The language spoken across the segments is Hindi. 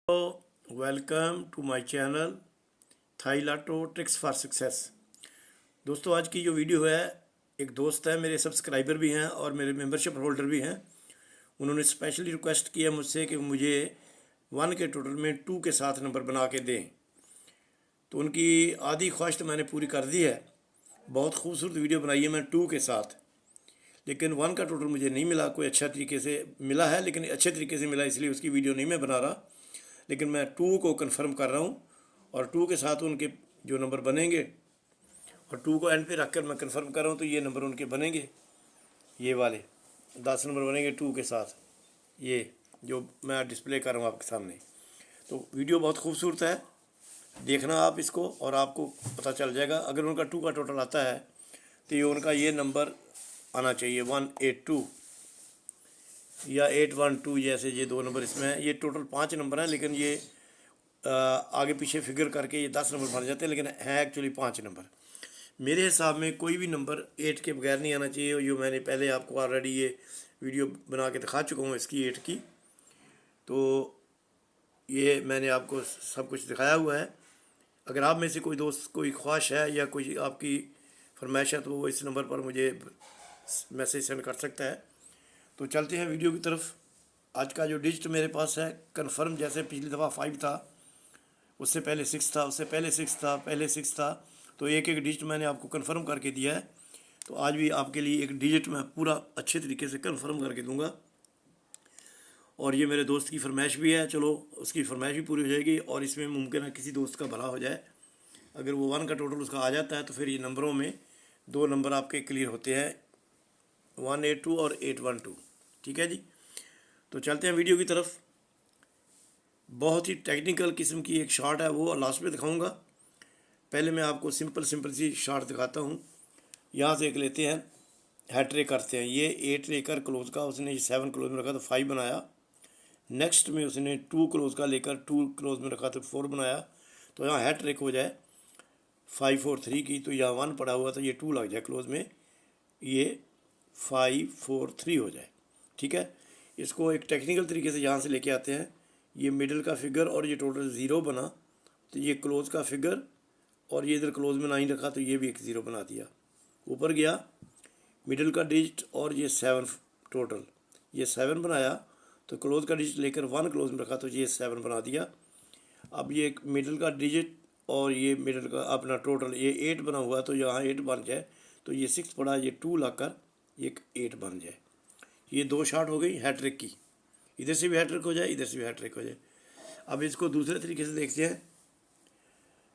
वेलकम टू माय चैनल थाई लाटो ट्रिक्स फॉर सक्सेस। दोस्तों, आज की जो वीडियो है, एक दोस्त है, मेरे सब्सक्राइबर भी हैं और मेरे मेंबरशिप होल्डर भी हैं। उन्होंने स्पेशली रिक्वेस्ट किया मुझसे कि मुझे 1 के टोटल में 2 के साथ नंबर बना के दें। तो उनकी आधी ख्वाहिश तो मैंने पूरी कर दी है। बहुत खूबसूरत वीडियो बनाई है मैं 2 के साथ, लेकिन 1 का टोटल मुझे नहीं मिला। कोई अच्छा तरीके से मिला है, लेकिन अच्छे तरीके से मिला, इसलिए उसकी वीडियो नहीं मैं बना रहा। लेकिन मैं 2 को कंफर्म कर रहा हूँ और 2 के साथ उनके जो नंबर बनेंगे, और 2 को एंड पे रख कर मैं कंफर्म कर रहा हूँ, तो ये नंबर उनके बनेंगे। ये वाले 10 नंबर बनेंगे 2 के साथ, ये जो मैं डिस्प्ले कर रहा हूँ आपके सामने। तो वीडियो बहुत खूबसूरत है, देखना आप इसको और आपको पता चल जाएगा। अगर उनका 2 का टोटल आता है तो ये उनका ये नंबर आना चाहिए 182 या 812, जैसे ये 2 नंबर इसमें है। ये टोटल 5 नंबर हैं, लेकिन ये आगे पीछे फिगर करके ये 10 नंबर बन जाते हैं, लेकिन है एक्चुअली 5 नंबर। मेरे हिसाब में कोई भी नंबर 8 के बगैर नहीं आना चाहिए। जो मैंने पहले आपको ऑलरेडी ये वीडियो बना के दिखा चुका हूँ इसकी 8 की, तो ये मैंने आपको सब कुछ दिखाया हुआ है। अगर आप में से कोई दोस्त कोई ख्वाहिश है या कोई आपकी फरमाइश है, तो वो इस नंबर पर मुझे मैसेज सेंड कर सकता है। तो चलते हैं वीडियो की तरफ। आज का जो डिजिट मेरे पास है कंफर्म, जैसे पिछली दफ़ा 5 था, उससे पहले 6 था, उससे पहले 6 था, पहले 6 था, तो एक एक डिजिट मैंने आपको कंफर्म करके दिया है। तो आज भी आपके लिए एक डिजिट मैं पूरा अच्छे तरीके से कंफर्म करके दूंगा। और ये मेरे दोस्त की फरमाइश भी है, चलो उसकी फरमाइश भी पूरी हो जाएगी और इसमें मुमकिन है किसी दोस्त का भला हो जाए। अगर वो 1 का टोटल उसका आ जाता है तो फिर ये नंबरों में 2 नंबर आपके क्लियर होते हैं, 182 और 812। ठीक है जी, तो चलते हैं वीडियो की तरफ। बहुत ही टेक्निकल किस्म की एक शॉट है, वो लास्ट में दिखाऊंगा। पहले मैं आपको सिंपल सी शॉट दिखाता हूँ। यहाँ से एक लेते हैं, हैट्रिक करते हैं। ये 8 लेकर क्लोज का उसने 7 क्लोज में रखा तो 5 बनाया। नेक्स्ट में उसने 2 क्लोज का लेकर 2 क्लोज में रखा तो 4 बनाया। तो यहाँ हैट्रिक हो जाए 5 और 3 की, तो यहाँ 1 पड़ा हुआ था, ये 2 लग जाए क्लोज में, ये 5 4 3 हो जाए। ठीक है, इसको एक टेक्निकल तरीके से यहाँ से लेके आते हैं। ये मिडिल का फिगर और ये टोटल 0 बना, तो ये क्लोज का फिगर और ये इधर क्लोज में 9 रखा, तो ये भी एक 0 बना दिया। ऊपर गया मिडिल का डिजिट और ये 7 टोटल, ये 7 बनाया, तो क्लोज का डिजिट लेकर 1 क्लोज में रखा, तो ये 7 बना दिया। अब ये एक मिडिल का डिजिट और ये मिडिल का अपना टोटल, ये 8 बना हुआ, तो यहाँ 8 बन जाए, तो ये 6 पड़ा, ये 2 लाकर एक 8 बन जाए। ये 2 शॉट हो गई हैट्रिक की, इधर से भी हैट्रिक हो जाए, इधर से भी हैट्रिक हो जाए। अब इसको दूसरे तरीके से देखते हैं।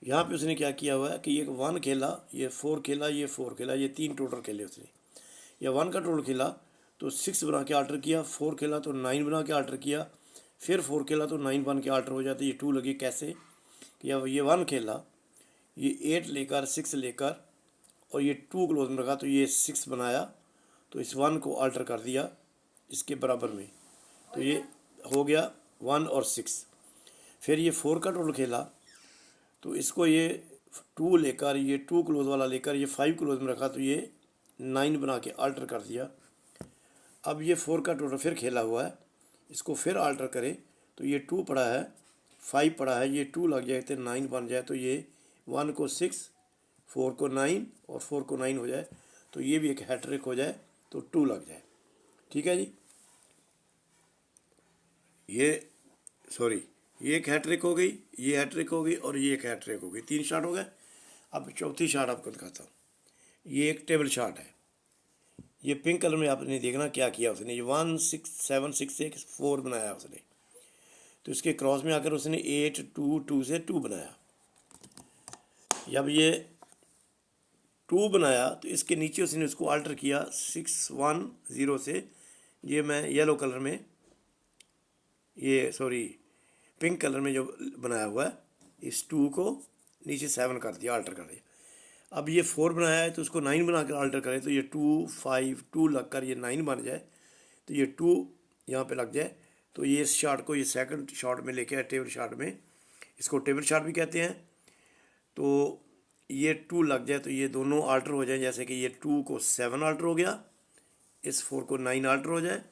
यहाँ पे उसने क्या किया हुआ है कि ये 1 खेला, ये 4 खेला, ये 4 खेला, ये 3 टोटल खेले उसने। या 1 का टोटल खेला तो 6 बना के आल्टर किया, 4 खेला तो 9 बना के आल्टर किया, फिर 4 खेला तो 9 बन के आल्टर हो जाते। ये 2 लगी कैसे कि अब ये 1 खेला, ये 8 लेकर 6 लेकर और ये 2 क्लोज में रखा, तो ये 6 बनाया, तो इस 1 को आल्टर कर दिया इसके बराबर में, तो ये हो गया 1 और 6। फिर ये 4 का टोटल खेला, तो इसको ये 2 लेकर, ये 2 क्लोज वाला लेकर ये 5 क्लोज में रखा, तो ये 9 बना के आल्टर कर दिया। अब ये 4 का टोटल फिर खेला हुआ है, इसको फिर आल्टर करें, तो ये 2 पड़ा है, 5 पड़ा है, ये 2 लग जाए तो 9 बन जाए, तो ये 1 को 6, 4 को 9 और 4 को 9 हो जाए, तो ये भी एक हैट्रिक हो जाए, तो 2 लग जाए। ठीक है जी, ये ये एक हैट्रिक हो गई, ये हैट्रिक हो गई और ये एक हैट्रिक हो गई, 3 शॉट हो गए। अब चौथी शॉट आपको दिखाता हूँ। ये एक टेबल शॉट है, ये पिंक कलर में आपने देखना क्या किया उसने। ये 1 6 7 6 से 4 बनाया उसने, तो इसके क्रॉस में आकर उसने 8 2 2 से 2 बनाया। जब ये 2 बनाया तो इसके नीचे उसने उसको आल्टर किया 6 1 0 से। ये मैं येलो कलर में, ये पिंक कलर में जो बनाया हुआ है, इस 2 को नीचे 7 कर दिया, आल्टर कर दिया। अब ये 4 बनाया है, तो उसको 9 बना कर आल्टर करें, तो ये 2 5 2 लग कर ये 9 बन जाए, तो ये 2 यहाँ पे लग जाए, तो ये इस शॉट को ये सेकंड शॉट में लेके आए, टेबल शॉट में। इसको टेबल शॉट भी कहते हैं। तो ये 2 लग जाए, तो ये दोनों आल्टर हो जाए, जैसे कि ये 2 को 7 आल्टर हो गया, इस 4 को 9 आल्टर हो जाए,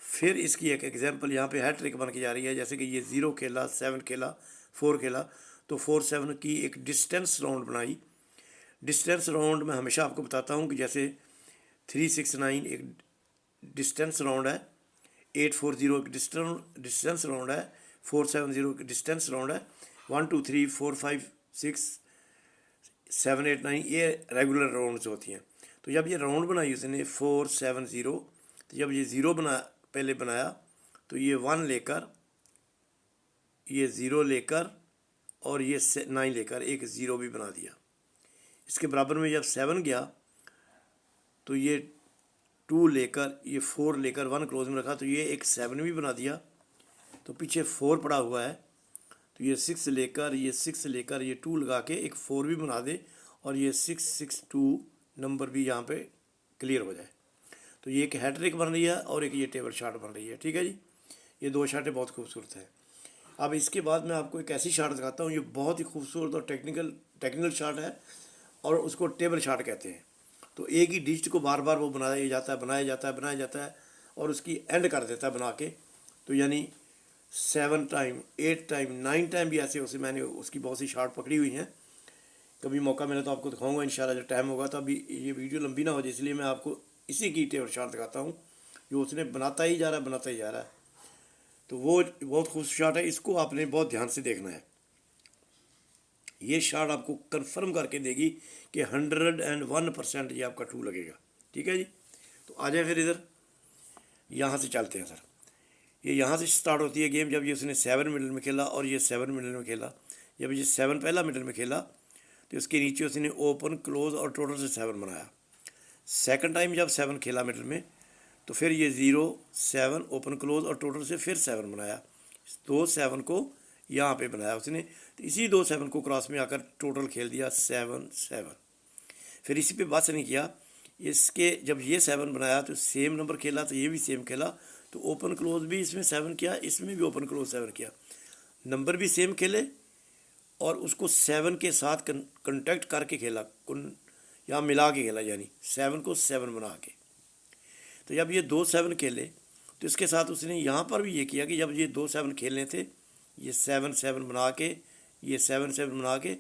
फिर इसकी एक एग्जांपल यहाँ पे हैट्रिक बन के जा रही है, जैसे कि ये 0 खेला, 7 खेला, 4 खेला, तो 4-7 की एक डिस्टेंस राउंड बनाई। डिस्टेंस राउंड में हमेशा आपको बताता हूँ कि जैसे 369 एक डिस्टेंस राउंड है, 840 एक डिस्टेंस राउंड है, 470 एक डिस्टेंस राउंड है, 1 2 3 4 5 6 7 8 9 ये रेगुलर राउंड्स होती हैं। तो जब ये राउंड बनाई उसने 470, तो जब ये ज़ीरो पहले बनाया तो ये 1 लेकर, ये 0 लेकर और ये 9 लेकर एक 0 भी बना दिया। इसके बराबर में जब 7 गया तो ये 2 लेकर, ये 4 लेकर 1 क्लोज में रखा तो ये एक 7 भी बना दिया। तो पीछे 4 पड़ा हुआ है तो ये 6 लेकर, ये 6 लेकर, ये 2 लगा के एक 4 भी बना दे और ये 662 नंबर भी यहाँ पे क्लियर हो जाए। तो ये एक हैट्रिक बन रही है और एक ये टेबल शार्ट बन रही है। ठीक है जी, ये 2 शार्टें बहुत खूबसूरत हैं। अब इसके बाद मैं आपको एक ऐसी शार्ट दिखाता हूँ, ये बहुत ही खूबसूरत और टेक्निकल शार्ट है और उसको टेबल शार्ट कहते हैं। तो एक ही डिजिट को बार बार वो बनाया जाता है और उसकी एंड कर देता है बना के। तो यानी 7 टाइम, 8 टाइम, 9 टाइम भी ऐसे उसे मैंने उसकी बहुत सी शार्ट पकड़ी हुई हैं। कभी मौका मिले तो आपको दिखाऊंगा इंशाल्लाह, जब टाइम होगा। तो अभी ये वीडियो लंबी ना हो जाए इसलिए मैं आपको इसी की टेबल शार्ट दिखाता हूँ जो उसने बनाता ही जा रहा है। तो वो बहुत खूबसूरत शार्ट है, इसको आपने बहुत ध्यान से देखना है। ये शार्ट आपको कंफर्म करके देगी कि 101% ये आपका ट्रू लगेगा। ठीक है जी, तो आ जाए फिर इधर, यहाँ से चलते हैं सर। ये यहाँ से स्टार्ट होती है गेम जब ये उसने 7 मिडल में खेला और ये 7 मिडल में खेला। जब ये 7 पहला मिडल में खेला तो इसके नीचे उसने ओपन, क्लोज और टोटल से 7 बनाया। सेकंड टाइम जब 7 खेला मिडल में तो फिर ये 0 7 ओपन क्लोज और टोटल से फिर 7 बनाया। 2 7 को यहाँ पे बनाया उसने, तो इसी 2 7 को क्रॉस में आकर टोटल खेल दिया 7 7। फिर इसी पे बस नहीं किया, इसके जब ये 7 बनाया तो सेम नंबर खेला, तो ये भी सेम खेला, तो ओपन क्लोज भी इसमें 7 किया, इसमें भी ओपन क्लोज 7 किया, नंबर भी सेम खेले और उसको 7 के साथ कंटेक्ट करके खेला, यहाँ मिला के खेला, यानी 7 को 7 बना के। तो जब ये 2 7 खेले तो इसके साथ उसने यहाँ पर भी ये किया कि जब ये 2 7 खेलने थे, ये 7 7 बना के, ये 7 7 बना के,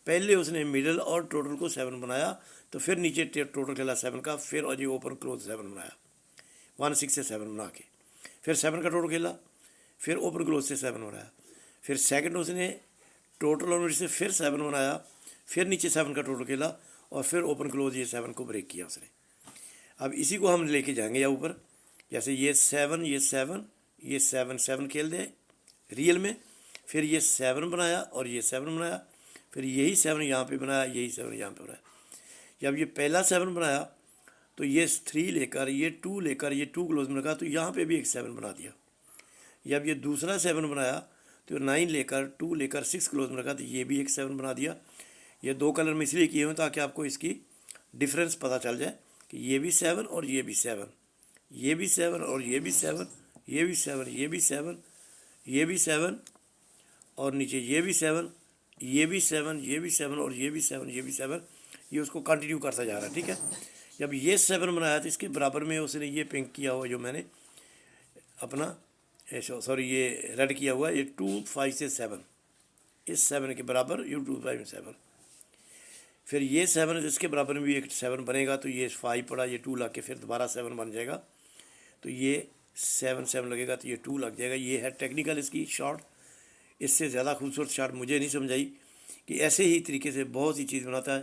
पहले उसने मिडल और टोटल को 7 बनाया, तो फिर नीचे टोटल खेला 7 का, फिर और ये ओपन क्लोज 7 बनाया 1 6 से 7 बना के, फिर 7 का टोटल खेला, फिर ओपन क्लोज से 7 बनाया, फिर सेकंड उसने टोटल और से फिर 7 बनाया, फिर नीचे 7 का टोटल खेला और फिर ओपन क्लोज ये 7 को ब्रेक किया उसने। अब इसी को हम लेके जाएंगे या ऊपर, जैसे ये 7 ये 7 ये 7 7 खेल दे रियल में, फिर ये 7 बनाया और ये 7 बनाया, फिर यही 7 यहाँ पे बनाया, यही 7 यहाँ पे बनाया। जब ये पहला 7 बनाया तो ये 3 लेकर, ये 2 लेकर, ये 2 क्लोज में रखा, तो यहाँ पे भी एक 7 बना दिया। जब ये दूसरा 7 बनाया तो 9 लेकर, 2 लेकर, 6 क्लोज में रखा, तो ये भी एक 7 बना दिया। ये 2 कलर में इसलिए किए हुए ताकि आपको इसकी डिफरेंस पता चल जाए कि ये भी 7 और ये भी 7, ये भी 7 और ये भी 7, ये भी 7, ये भी 7, ये भी 7 और नीचे ये भी 7, ये भी 7, ये भी 7 और ये भी 7, ये भी 7, ये उसको कंटिन्यू करता जा रहा है। ठीक है, जब ये 7 बनाया तो इसके बराबर में उसने ये पिंक किया हुआ जो मैंने अपना सॉरी ये रेड किया हुआ, ये 2 5 से 7, इस 7 के बराबर ये 2 5 7, फिर ये 7 इसके बराबर में भी एक 7 बनेगा, तो ये 5 पड़ा, ये 2 लग के फिर दोबारा 7 बन जाएगा, तो ये 7 7 लगेगा तो ये 2 लग जाएगा। ये है टेक्निकल इसकी शॉर्ट। इससे ज़्यादा खूबसूरत शॉर्ट मुझे नहीं समझाई कि ऐसे ही तरीके से बहुत सी चीज़ बनाता है।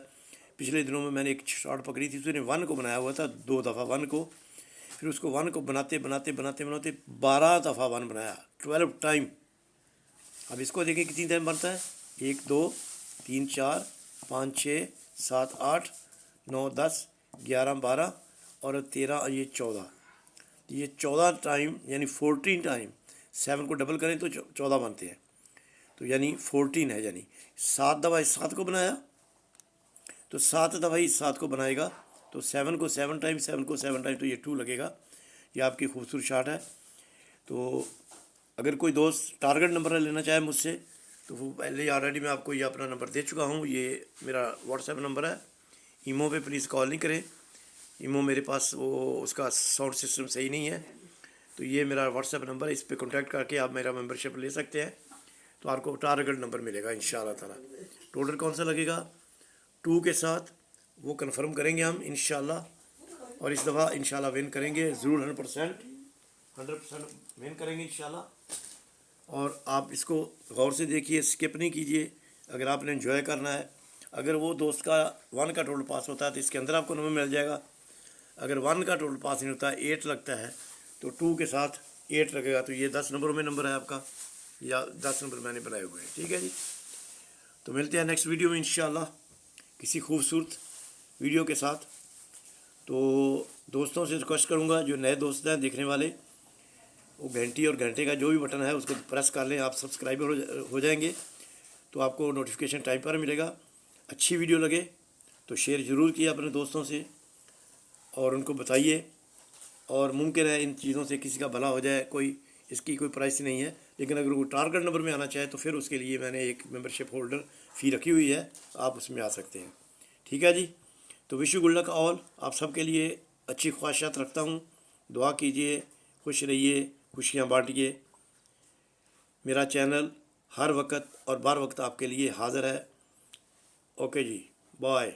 पिछले दिनों में मैंने एक शॉर्ट पकड़ी थी, उसने 1 को बनाया हुआ था 2 दफ़ा 1 को, फिर उसको 1 को बनाते 12 दफ़ा 1 बनाया, 12 टाइम। अब इसको देखें कितनी टाइम बनता है, 1 2 3 4 5 6 7 8 9 10 11 12 और 13 और ये 14, ये 14 टाइम यानी 14 टाइम। 7 को डबल करें तो 14 बनते हैं, तो यानी 14 है, यानी 7 दफ़ा इस 7 को बनाया तो 7 दफ़ा इस 7 को बनाएगा, तो 7 को 7 टाइम, 7 को 7 टाइम, तो ये 2 लगेगा। ये आपकी खूबसूरत शार्ट है। तो अगर कोई दोस्त टारगेट नंबर लेना चाहे मुझसे तो वो पहले ही ऑलरेडी मैं आपको ये अपना नंबर दे चुका हूँ, ये मेरा व्हाट्सएप नंबर है। ईमो पे प्लीज़ कॉल नहीं करें, ईमो मेरे पास वो उसका साउंड सिस्टम सही नहीं है, तो ये मेरा व्हाट्सएप नंबर है, इस पर कॉन्टैक्ट करके आप मेरा मेंबरशिप ले सकते हैं। तो आपको टारगेट नंबर मिलेगा इंशाल्लाह ताला। टोटल कौन सा लगेगा 2 के साथ, वो कंफर्म करेंगे हम इंशाल्लाह। और इस दफ़ा इंशाल्लाह विन करेंगे ज़रूर, 100% विन करेंगे इंशाल्लाह। और आप इसको गौर से देखिए, स्किप नहीं कीजिए अगर आपने एंजॉय करना है। अगर वो दोस्त का 1 का टोटल पास होता है तो इसके अंदर आपको नंबर मिल जाएगा। अगर 1 का टोटल पास नहीं होता, 8 लगता है, तो 2 के साथ 8 लगेगा, तो ये 10 नंबरों में नंबर है आपका, या 10 नंबर मैंने बनाए हुए हैं। ठीक है जी, तो मिलते हैं नेक्स्ट वीडियो में इंशाल्लाह किसी खूबसूरत वीडियो के साथ। तो दोस्तों से रिक्वेस्ट करूँगा, जो नए दोस्त हैं देखने वाले, वो घंटी और घंटे का जो भी बटन है उसको प्रेस कर लें, आप सब्सक्राइबर हो जाएंगे, तो आपको नोटिफिकेशन टाइम पर मिलेगा। अच्छी वीडियो लगे तो शेयर ज़रूर किए अपने दोस्तों से और उनको बताइए। और मुमकिन है इन चीज़ों से किसी का भला हो जाए, कोई इसकी कोई प्राइस नहीं है। लेकिन अगर वो टारगेट नंबर में आना चाहे तो फिर उसके लिए मैंने एक मेंबरशिप होल्डर फ़ी रखी हुई है, आप उसमें आ सकते हैं। ठीक है जी, तो wish you good luck all. आप सबके लिए अच्छी ख्वाहिशात रखता हूँ, दुआ कीजिए, खुश रहिए, खुशियाँ बांटिए। मेरा चैनल हर वक्त और बार वक्त आपके लिए हाज़िर है। ओके जी, बाय।